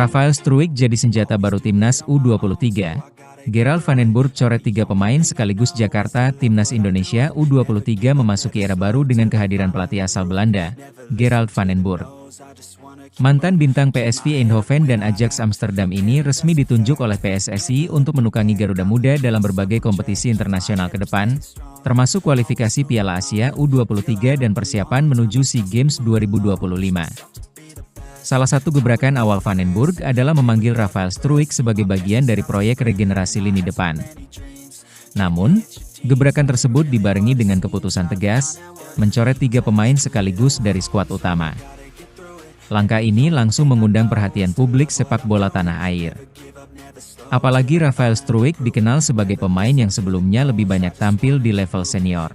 Rafael Struijk jadi senjata baru Timnas U23. Gerald van den Burg coret 3 pemain sekaligus Jakarta. Timnas Indonesia U23 memasuki era baru dengan kehadiran pelatih asal Belanda, Gerald van den Burg. Mantan bintang PSV Eindhoven dan Ajax Amsterdam ini resmi ditunjuk oleh PSSI untuk menukangi Garuda Muda dalam berbagai kompetisi internasional ke depan, termasuk kualifikasi Piala Asia U23 dan persiapan menuju SEA Games 2025. Salah satu gebrakan awal Van den Burg adalah memanggil Rafael Struijk sebagai bagian dari proyek regenerasi lini depan. Namun, gebrakan tersebut dibarengi dengan keputusan tegas, mencoret 3 pemain sekaligus dari skuad utama. Langkah ini langsung mengundang perhatian publik sepak bola tanah air. Apalagi Rafael Struijk dikenal sebagai pemain yang sebelumnya lebih banyak tampil di level senior.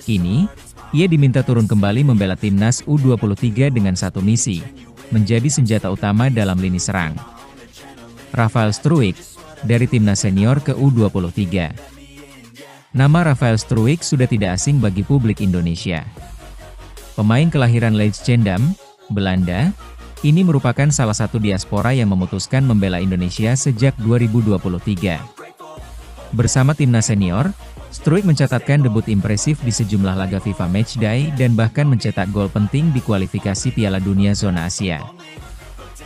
Kini, ia diminta turun kembali membela Timnas U23 dengan satu misi, menjadi senjata utama dalam lini serang. Rafael Struijk, dari Timnas senior ke U23. Nama Rafael Struijk sudah tidak asing bagi publik Indonesia. Pemain kelahiran Leidschendam, Belanda, ini merupakan salah satu diaspora yang memutuskan membela Indonesia sejak 2023. Bersama Timnas senior, Struijk mencatatkan debut impresif di sejumlah laga FIFA Matchday dan bahkan mencetak gol penting di kualifikasi Piala Dunia Zona Asia.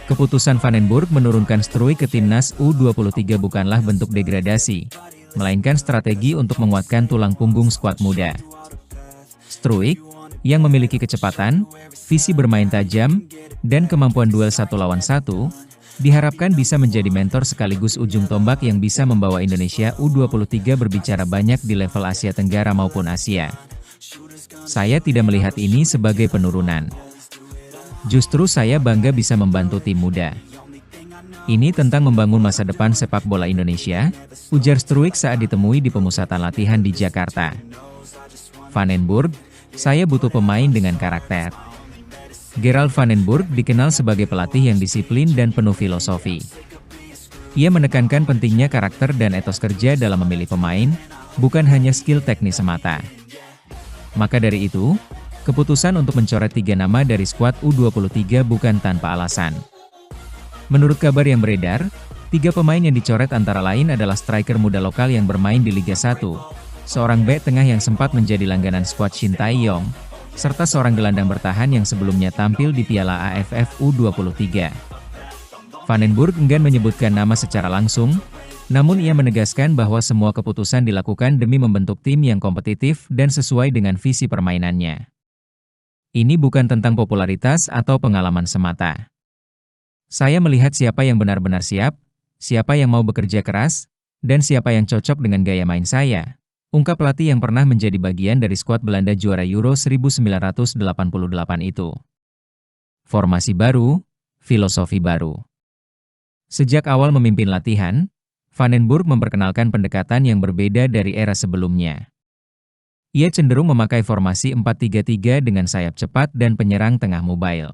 Keputusan Van den Burg menurunkan Struijk ke Timnas U23 bukanlah bentuk degradasi, melainkan strategi untuk menguatkan tulang punggung skuad muda. Struijk, yang memiliki kecepatan, visi bermain tajam, dan kemampuan duel 1 lawan 1, diharapkan bisa menjadi mentor sekaligus ujung tombak yang bisa membawa Indonesia U23 berbicara banyak di level Asia Tenggara maupun Asia. Saya tidak melihat ini sebagai penurunan. Justru saya bangga bisa membantu tim muda. Ini tentang membangun masa depan sepak bola Indonesia, ujar Struijk saat ditemui di pemusatan latihan di Jakarta. Van den Burg, saya butuh pemain dengan karakter. Gerald van den Burg dikenal sebagai pelatih yang disiplin dan penuh filosofi. Ia menekankan pentingnya karakter dan etos kerja dalam memilih pemain, bukan hanya skill teknis semata. Maka dari itu, keputusan untuk mencoret 3 nama dari skuad U23 bukan tanpa alasan. Menurut kabar yang beredar, 3 pemain yang dicoret antara lain adalah striker muda lokal yang bermain di Liga 1, seorang bek tengah yang sempat menjadi langganan skuad Shin Tae-yong, serta seorang gelandang bertahan yang sebelumnya tampil di Piala AFF U23. Van den Burg enggan menyebutkan nama secara langsung, namun ia menegaskan bahwa semua keputusan dilakukan demi membentuk tim yang kompetitif dan sesuai dengan visi permainannya. Ini bukan tentang popularitas atau pengalaman semata. Saya melihat siapa yang benar-benar siap, siapa yang mau bekerja keras, dan siapa yang cocok dengan gaya main saya, ungkap pelatih yang pernah menjadi bagian dari skuad Belanda juara Euro 1988 itu. Formasi baru, filosofi baru. Sejak awal memimpin latihan, Van den Burg memperkenalkan pendekatan yang berbeda dari era sebelumnya. Ia cenderung memakai formasi 4-3-3 dengan sayap cepat dan penyerang tengah mobile.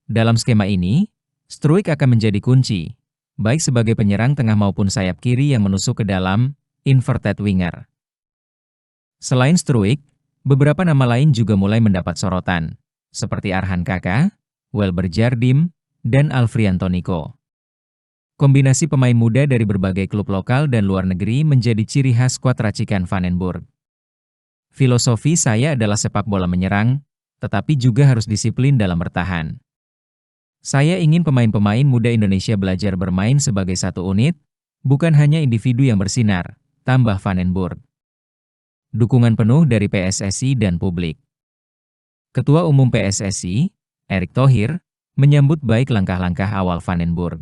Dalam skema ini, Struijk akan menjadi kunci, baik sebagai penyerang tengah maupun sayap kiri yang menusuk ke dalam, inverted winger. Selain Struijk, beberapa nama lain juga mulai mendapat sorotan, seperti Arhan Kaka, Welber Jardim, dan Alfrianto Niko. Kombinasi pemain muda dari berbagai klub lokal dan luar negeri menjadi ciri khas skuad racikan Van den Burg. Filosofi saya adalah sepak bola menyerang, tetapi juga harus disiplin dalam bertahan. Saya ingin pemain-pemain muda Indonesia belajar bermain sebagai satu unit, bukan hanya individu yang bersinar, tambah Van den Burg. Dukungan penuh dari PSSI dan publik. Ketua Umum PSSI, Erick Thohir, menyambut baik langkah-langkah awal Van den Burg.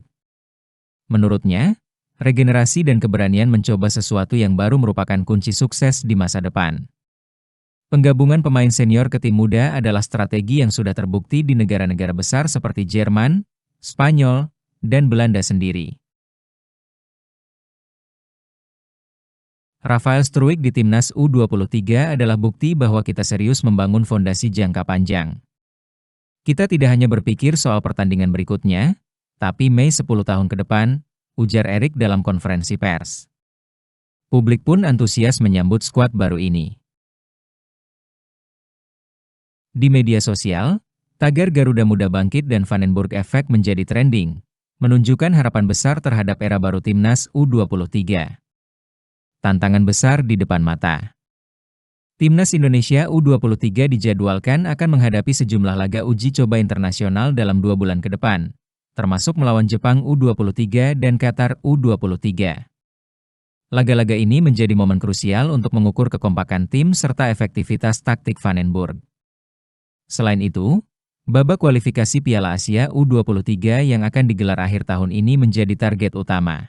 Menurutnya, regenerasi dan keberanian mencoba sesuatu yang baru merupakan kunci sukses di masa depan. Penggabungan pemain senior ke tim muda adalah strategi yang sudah terbukti di negara-negara besar seperti Jerman, Spanyol, dan Belanda sendiri. Rafael Struijk di Timnas U23 adalah bukti bahwa kita serius membangun fondasi jangka panjang. Kita tidak hanya berpikir soal pertandingan berikutnya, tapi Mei 10 tahun ke depan, ujar Erick dalam konferensi pers. Publik pun antusias menyambut skuad baru ini. Di media sosial, Tagar Garuda Muda Bangkit dan Vandenburg Effect menjadi trending, menunjukkan harapan besar terhadap era baru Timnas U23. Tantangan besar di depan mata. Timnas Indonesia U23 dijadwalkan akan menghadapi sejumlah laga uji coba internasional dalam 2 bulan ke depan, termasuk melawan Jepang U23 dan Qatar U23. Laga-laga ini menjadi momen krusial untuk mengukur kekompakan tim serta efektivitas taktik Vandenburg. Selain itu, babak kualifikasi Piala Asia U23 yang akan digelar akhir tahun ini menjadi target utama.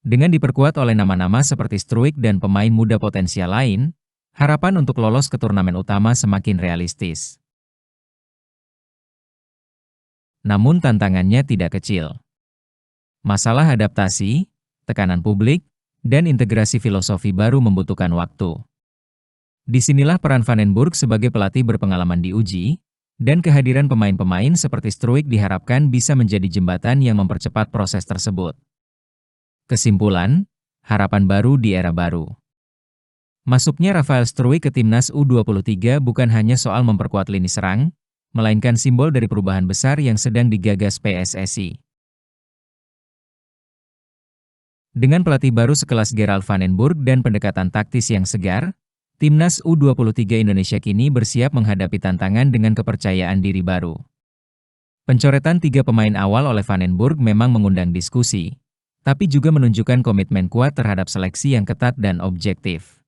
Dengan diperkuat oleh nama-nama seperti Struijk dan pemain muda potensial lain, harapan untuk lolos ke turnamen utama semakin realistis. Namun tantangannya tidak kecil. Masalah adaptasi, tekanan publik, dan integrasi filosofi baru membutuhkan waktu. Disinilah peran Vandenburg sebagai pelatih berpengalaman diuji, dan kehadiran pemain-pemain seperti Struijk diharapkan bisa menjadi jembatan yang mempercepat proses tersebut. Kesimpulan, harapan baru di era baru. Masuknya Rafael Struijk ke Timnas U23 bukan hanya soal memperkuat lini serang, melainkan simbol dari perubahan besar yang sedang digagas PSSI. Dengan pelatih baru sekelas Gerald Vandenburg dan pendekatan taktis yang segar, Timnas U23 Indonesia kini bersiap menghadapi tantangan dengan kepercayaan diri baru. Pencoretan 3 pemain awal oleh Vandenburg memang mengundang diskusi, tapi juga menunjukkan komitmen kuat terhadap seleksi yang ketat dan objektif.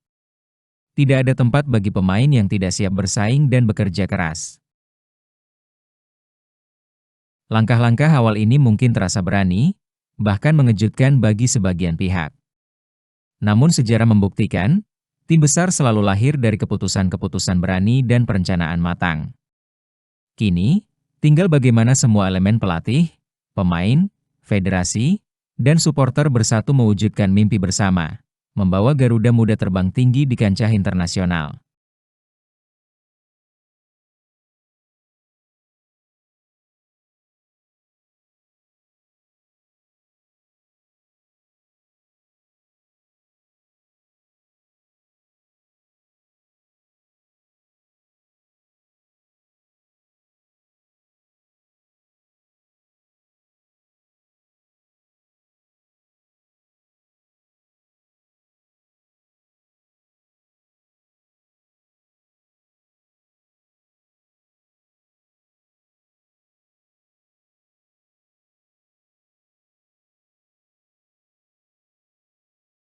Tidak ada tempat bagi pemain yang tidak siap bersaing dan bekerja keras. Langkah-langkah awal ini mungkin terasa berani, bahkan mengejutkan bagi sebagian pihak. Namun sejarah membuktikan, tim besar selalu lahir dari keputusan-keputusan berani dan perencanaan matang. Kini, tinggal bagaimana semua elemen pelatih, pemain, federasi, dan supporter bersatu mewujudkan mimpi bersama, membawa Garuda Muda terbang tinggi di kancah internasional.